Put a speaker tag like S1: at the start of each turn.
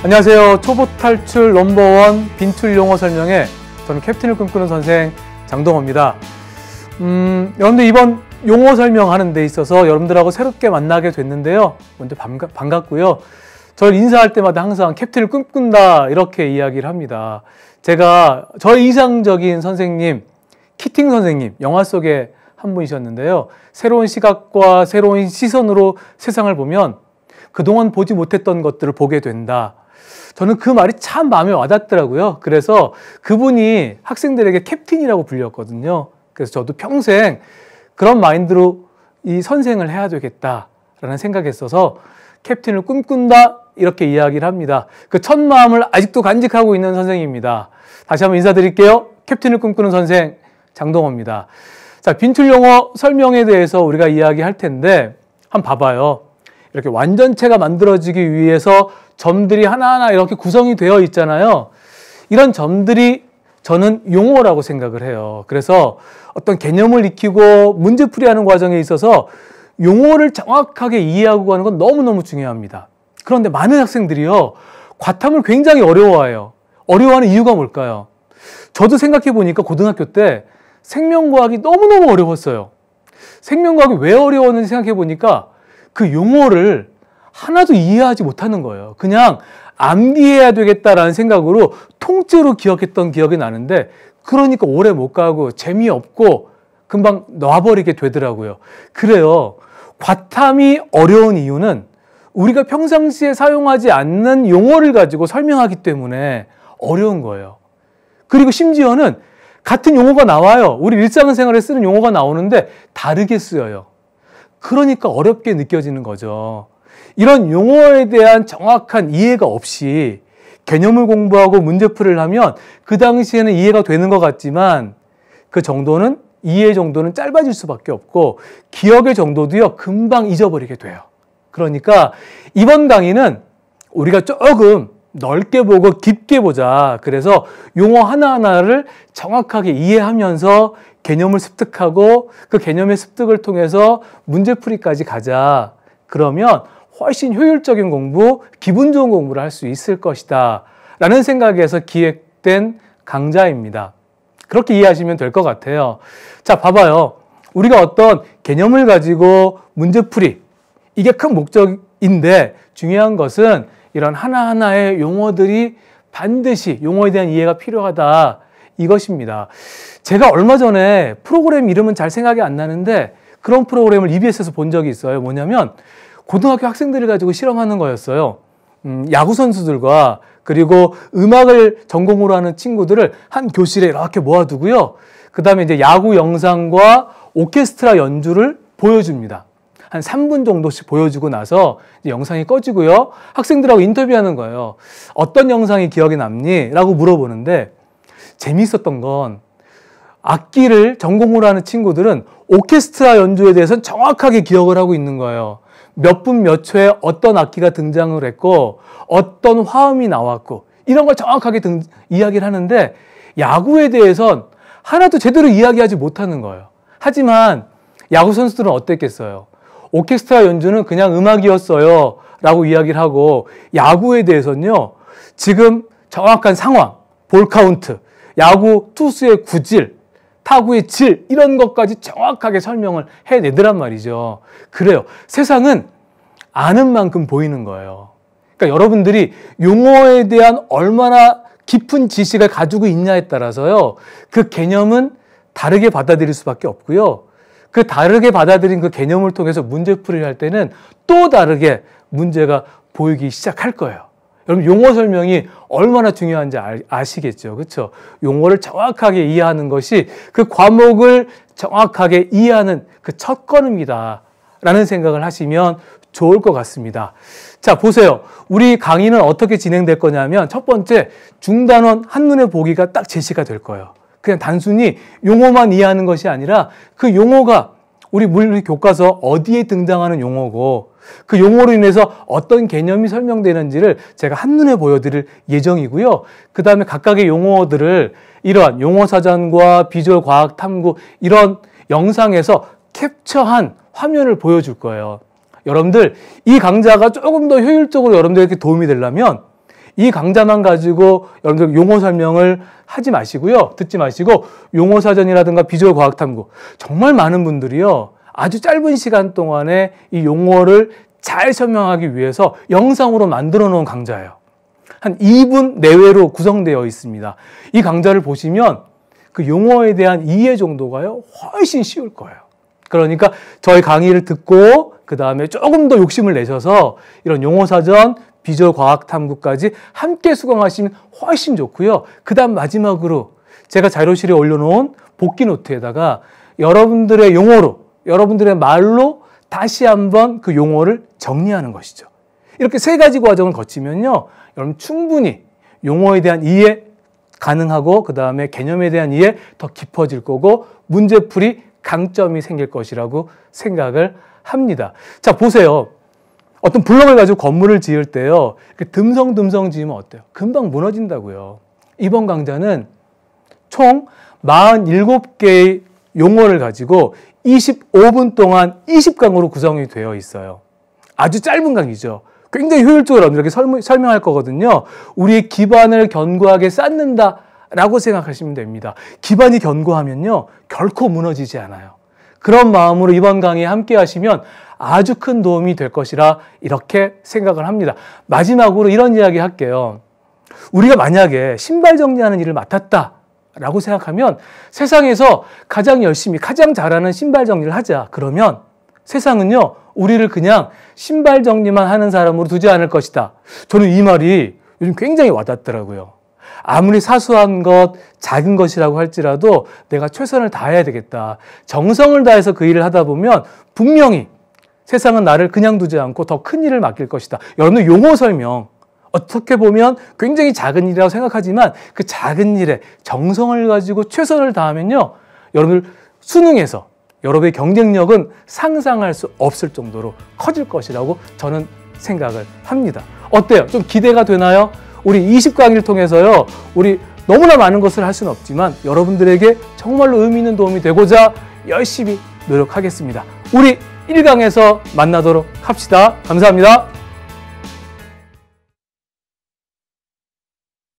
S1: 안녕하세요. 초보 탈출 넘버원 빈툴 용어 설명회, 저는 캡틴을 꿈꾸는 선생 장동호입니다. 여러분들 이번 용어 설명하는 데 있어서 여러분들하고 새롭게 만나게 됐는데요. 먼저 반갑고요. 저를 인사할 때마다 항상 캡틴을 꿈꾼다 이렇게 이야기를 합니다. 제가 저의 이상적인 선생님, 키팅 선생님, 영화 속에 한 분이셨는데요. 새로운 시각과 새로운 시선으로 세상을 보면 그동안 보지 못했던 것들을 보게 된다. 저는 그 말이 참 마음에 와닿더라고요. 그래서 그분이 학생들에게 캡틴이라고 불렸거든요. 그래서 저도 평생 그런 마인드로 이 선생을 해야 되겠다라는 생각이 있어서 캡틴을 꿈꾼다 이렇게 이야기를 합니다. 그 첫 마음을 아직도 간직하고 있는 선생입니다. 다시 한번 인사드릴게요. 캡틴을 꿈꾸는 선생 장동호입니다. 자, 빈툴 용어 설명에 대해서 우리가 이야기할 텐데 한번 봐봐요. 이렇게 완전체가 만들어지기 위해서 점들이 하나하나 이렇게 구성이 되어 있잖아요. 이런 점들이 저는 용어라고 생각을 해요. 그래서 어떤 개념을 익히고 문제풀이하는 과정에 있어서 용어를 정확하게 이해하고 가는 건 너무너무 중요합니다. 그런데 많은 학생들이요, 과탐을 굉장히 어려워해요. 어려워하는 이유가 뭘까요? 저도 생각해 보니까 고등학교 때 생명과학이 너무너무 어려웠어요. 생명과학이 왜 어려웠는지 생각해 보니까 그 용어를 하나도 이해하지 못하는 거예요. 그냥 암기해야 되겠다라는 생각으로 통째로 기억했던 기억이 나는데, 그러니까 오래 못 가고 재미없고 금방 놔버리게 되더라고요. 그래요. 과탐이 어려운 이유는 우리가 평상시에 사용하지 않는 용어를 가지고 설명하기 때문에 어려운 거예요. 그리고 심지어는 같은 용어가 나와요. 우리 일상생활에 쓰는 용어가 나오는데 다르게 쓰여요. 그러니까 어렵게 느껴지는 거죠. 이런 용어에 대한 정확한 이해가 없이 개념을 공부하고 문제풀이를 하면 그 당시에는 이해가 되는 것 같지만 그 정도는, 이해 정도는 짧아질 수밖에 없고 기억의 정도도요, 금방 잊어버리게 돼요. 그러니까 이번 강의는 우리가 조금 넓게 보고 깊게 보자. 그래서 용어 하나하나를 정확하게 이해하면서 개념을 습득하고 그 개념의 습득을 통해서 문제풀이까지 가자. 그러면 훨씬 효율적인 공부, 기분 좋은 공부를 할 수 있을 것이다 라는 생각에서 기획된 강좌입니다. 그렇게 이해하시면 될 것 같아요. 자, 봐봐요. 우리가 어떤 개념을 가지고 문제풀이, 이게 큰 목적인데 중요한 것은 이런 하나하나의 용어들이 반드시 용어에 대한 이해가 필요하다, 이것입니다. 제가 얼마 전에 프로그램 이름은 잘 생각이 안 나는데 그런 프로그램을 EBS에서 본 적이 있어요. 뭐냐면 고등학교 학생들을 가지고 실험하는 거였어요. 야구 선수들과 그리고 음악을 전공으로 하는 친구들을 한 교실에 이렇게 모아두고요. 그 다음에 이제 야구 영상과 오케스트라 연주를 보여줍니다. 한 3분 정도씩 보여주고 나서 이제 영상이 꺼지고요. 학생들하고 인터뷰하는 거예요. 어떤 영상이 기억에 남니? 라고 물어보는데 재미있었던 건 악기를 전공으로 하는 친구들은 오케스트라 연주에 대해서는 정확하게 기억을 하고 있는 거예요. 몇 분 몇 초에 어떤 악기가 등장을 했고 어떤 화음이 나왔고 이런 걸 정확하게 이야기를 하는데 야구에 대해선 하나도 제대로 이야기하지 못하는 거예요. 하지만 야구 선수들은 어땠겠어요? 오케스트라 연주는 그냥 음악이었어요 라고 이야기를 하고 야구에 대해서는요, 지금 정확한 상황, 볼 카운트, 야구 투수의 구질, 타구의 질, 이런 것까지 정확하게 설명을 해내더란 말이죠. 그래요. 세상은 아는 만큼 보이는 거예요. 그러니까 여러분들이 용어에 대한 얼마나 깊은 지식을 가지고 있냐에 따라서요, 그 개념은 다르게 받아들일 수밖에 없고요. 그 다르게 받아들인 그 개념을 통해서 문제풀이를 할 때는 또 다르게 문제가 보이기 시작할 거예요. 여러분, 용어 설명이 얼마나 중요한지 아시겠죠? 그렇죠? 용어를 정확하게 이해하는 것이 그 과목을 정확하게 이해하는 그 첫 걸음이다 라는 생각을 하시면 좋을 것 같습니다. 자, 보세요. 우리 강의는 어떻게 진행될 거냐면 첫 번째, 중단원 한눈에 보기가 딱 제시가 될 거예요. 그냥 단순히 용어만 이해하는 것이 아니라 그 용어가 우리 물리 교과서 어디에 등장하는 용어고 그 용어로 인해서 어떤 개념이 설명되는지를 제가 한눈에 보여드릴 예정이고요. 그 다음에 각각의 용어들을 이러한 용어사전과 비주얼 과학 탐구 이런 영상에서 캡처한 화면을 보여줄 거예요. 여러분들, 이 강좌가 조금 더 효율적으로 여러분들에게 도움이 되려면 이 강좌만 가지고 여러분들 용어 설명을 하지 마시고요. 듣지 마시고 용어사전이라든가 비주얼 과학탐구, 정말 많은 분들이요, 아주 짧은 시간 동안에 이 용어를 잘 설명하기 위해서 영상으로 만들어 놓은 강좌예요. 한 2분 내외로 구성되어 있습니다. 이 강좌를 보시면 그 용어에 대한 이해 정도가요, 훨씬 쉬울 거예요. 그러니까 저희 강의를 듣고 그 다음에 조금 더 욕심을 내셔서 이런 용어사전, 비주얼 과학탐구까지 함께 수강하시면 훨씬 좋고요. 그 다음 마지막으로 제가 자료실에 올려놓은 복기 노트에다가 여러분들의 용어로, 여러분들의 말로 다시 한번 그 용어를 정리하는 것이죠. 이렇게 3가지 과정을 거치면요, 여러분 충분히 용어에 대한 이해 가능하고 그 다음에 개념에 대한 이해 더 깊어질 거고 문제풀이 강점이 생길 것이라고 생각을 합니다. 자, 보세요. 어떤 블럭을 가지고 건물을 지을 때요, 듬성듬성 지으면 어때요? 금방 무너진다고요. 이번 강좌는 총 47개의 용어를 가지고 25분 동안 20강으로 구성이 되어 있어요. 아주 짧은 강의죠. 굉장히 효율적으로 이렇게 설명할 거거든요. 우리의 기반을 견고하게 쌓는다라고 생각하시면 됩니다. 기반이 견고하면요, 결코 무너지지 않아요. 그런 마음으로 이번 강의에 함께 하시면 아주 큰 도움이 될 것이라 이렇게 생각을 합니다. 마지막으로 이런 이야기 할게요. 우리가 만약에 신발 정리하는 일을 맡았다라고 생각하면 세상에서 가장 열심히, 가장 잘하는 신발 정리를 하자. 그러면 세상은요, 우리를 그냥 신발 정리만 하는 사람으로 두지 않을 것이다. 저는 이 말이 요즘 굉장히 와닿더라고요. 아무리 사소한 것, 작은 것이라고 할지라도 내가 최선을 다해야 되겠다. 정성을 다해서 그 일을 하다 보면 분명히 세상은 나를 그냥 두지 않고 더 큰 일을 맡길 것이다. 여러분들 용어 설명, 어떻게 보면 굉장히 작은 일이라고 생각하지만 그 작은 일에 정성을 가지고 최선을 다하면요, 여러분들 수능에서 여러분의 경쟁력은 상상할 수 없을 정도로 커질 것이라고 저는 생각을 합니다. 어때요? 좀 기대가 되나요? 우리 20강의를 통해서요, 우리 너무나 많은 것을 할 수는 없지만 여러분들에게 정말로 의미 있는 도움이 되고자 열심히 노력하겠습니다. 우리 1강에서 만나도록 합시다. 감사합니다.